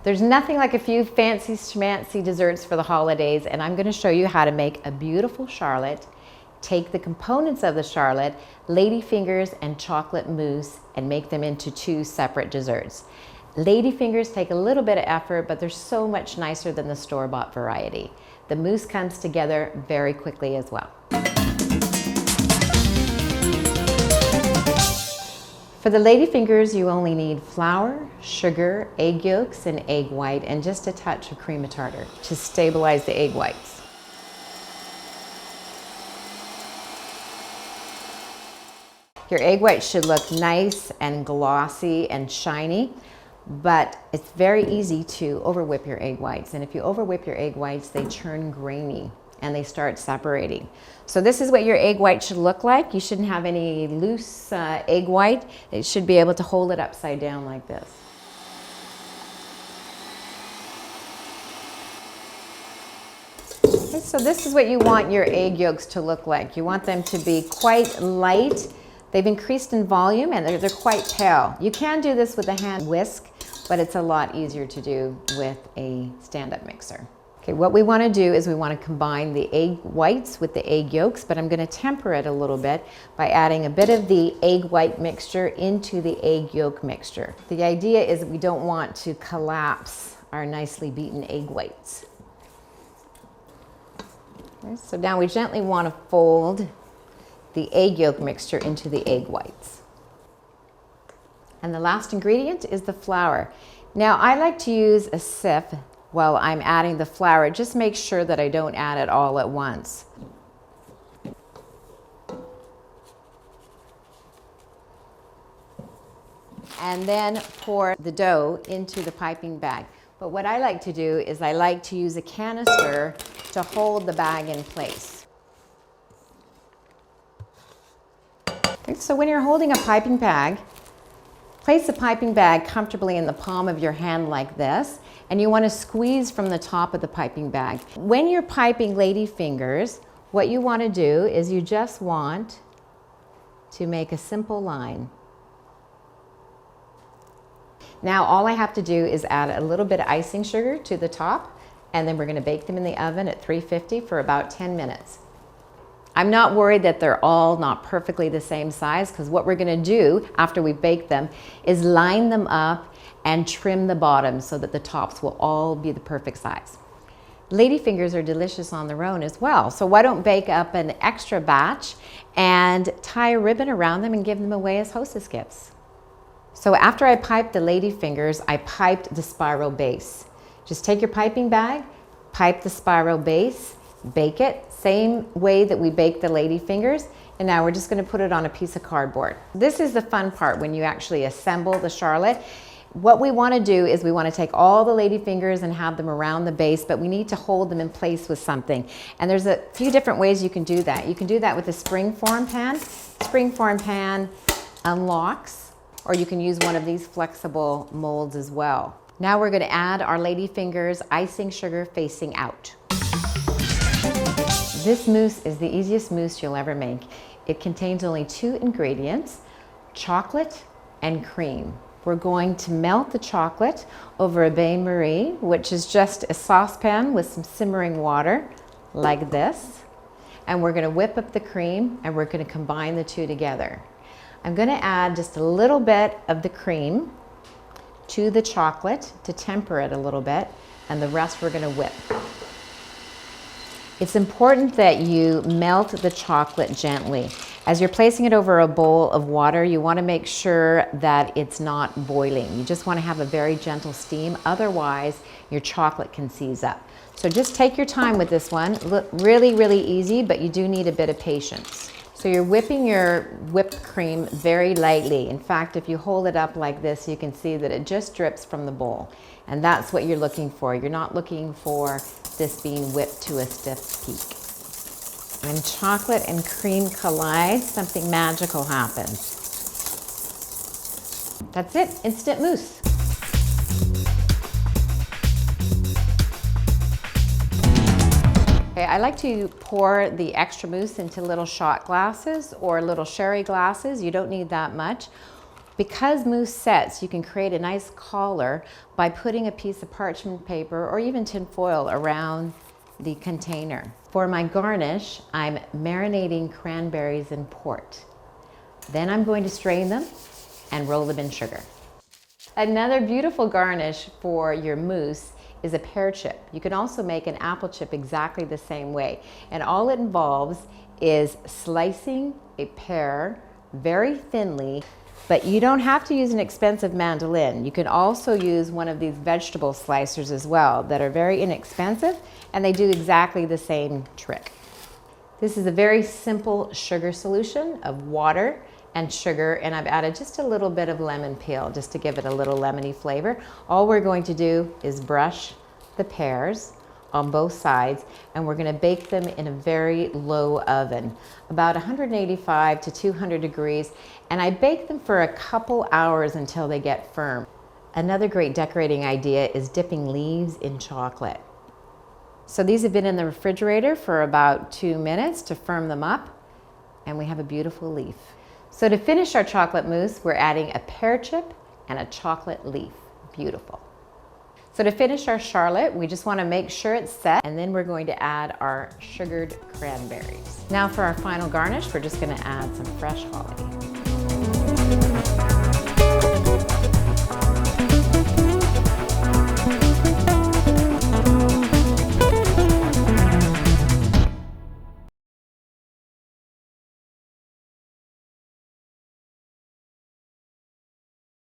There's nothing like a few fancy schmancy desserts for the holidays, and I'm going to show you how to make a beautiful charlotte. Take the components of the charlotte, ladyfingers and chocolate mousse, and make them into two separate desserts. Ladyfingers take a little bit of effort, but they're so much nicer than the store-bought variety. The mousse comes together very quickly as well. For the ladyfingers, you only need flour, sugar, egg yolks, and egg white, and just a touch of cream of tartar to stabilize the egg whites. Your egg whites should look nice and glossy and shiny, but it's very easy to over-whip your egg whites. And if you over-whip your egg whites, they turn grainy and they start separating. So this is what your egg white should look like. You shouldn't have any loose egg white. It should be able to hold it upside down like this. Okay, so this is what you want your egg yolks to look like. You want them to be quite light. They've increased in volume and they're quite pale. You can do this with a hand whisk, but it's a lot easier to do with a stand-up mixer. Okay, what we want to do is we want to combine the egg whites with the egg yolks, but I'm going to temper it a little bit by adding a bit of the egg white mixture into the egg yolk mixture. The idea is that we don't want to collapse our nicely beaten egg whites. Okay, so now we gently want to fold the egg yolk mixture into the egg whites. And the last ingredient is the flour. Now I like to use a sieve while I'm adding the flour. Just make sure that I don't add it all at once. And then pour the dough into the piping bag. But what I like to do is I like to use a canister to hold the bag in place. Okay, so when you're holding a piping bag, place the piping bag comfortably in the palm of your hand like this, and you want to squeeze from the top of the piping bag. When you're piping ladyfingers, what you want to do is you just want to make a simple line. Now all I have to do is add a little bit of icing sugar to the top, and then we're going to bake them in the oven at 350 for about 10 minutes. I'm not worried that they're all not perfectly the same size, because what we're going to do after we bake them is line them up and trim the bottoms so that the tops will all be the perfect size. Ladyfingers are delicious on their own as well, so why don't bake up an extra batch and tie a ribbon around them and give them away as hostess gifts. So after I piped the ladyfingers, I piped the spiral base. Just take your piping bag, pipe the spiral base, bake it, same way that we bake the ladyfingers, and now we're just going to put it on a piece of cardboard. This is the fun part when you actually assemble the charlotte. What we want to do is we want to take all the ladyfingers and have them around the base, but we need to hold them in place with something. And there's a few different ways you can do that. You can do that with a springform pan. Springform pan unlocks, or you can use one of these flexible molds as well. Now we're going to add our ladyfingers, icing sugar facing out. This mousse is the easiest mousse you'll ever make. It contains only 2 ingredients, chocolate and cream. We're going to melt the chocolate over a bain-marie, which is just a saucepan with some simmering water, like this. And we're going to whip up the cream, and we're going to combine the two together. I'm going to add just a little bit of the cream to the chocolate to temper it a little bit, and the rest we're going to whip. It's important that you melt the chocolate gently. As you're placing it over a bowl of water, you want to make sure that it's not boiling. You just want to have a very gentle steam, otherwise your chocolate can seize up. So just take your time with this one. Look, really, really easy, but you do need a bit of patience. So you're whipping your whipped cream very lightly. In fact, if you hold it up like this, you can see that it just drips from the bowl. And that's what you're looking for. You're not looking for this being whipped to a stiff peak. When chocolate and cream collide, something magical happens. That's it, instant mousse. Okay, I like to pour the extra mousse into little shot glasses or little sherry glasses. You don't need that much. Because mousse sets, you can create a nice collar by putting a piece of parchment paper or even tin foil around the container. For my garnish, I'm marinating cranberries in port. Then I'm going to strain them and roll them in sugar. Another beautiful garnish for your mousse is a pear chip. You can also make an apple chip exactly the same way. And all it involves is slicing a pear very thinly, but you don't have to use an expensive mandolin. You can also use one of these vegetable slicers as well that are very inexpensive, and they do exactly the same trick. This is a very simple sugar solution of water and sugar, and I've added just a little bit of lemon peel just to give it a little lemony flavor. All we're going to do is brush the pears on both sides, and we're going to bake them in a very low oven, about 185 to 200 degrees, and I bake them for a couple hours until they get firm. Another great decorating idea is dipping leaves in chocolate. So these have been in the refrigerator for about 2 minutes to firm them up, and we have a beautiful leaf. So to finish our chocolate mousse, we're adding a pear chip and a chocolate leaf. Beautiful. So to finish our charlotte, we just want to make sure it's set, and then we're going to add our sugared cranberries. Now for our final garnish, we're just going to add some fresh holly.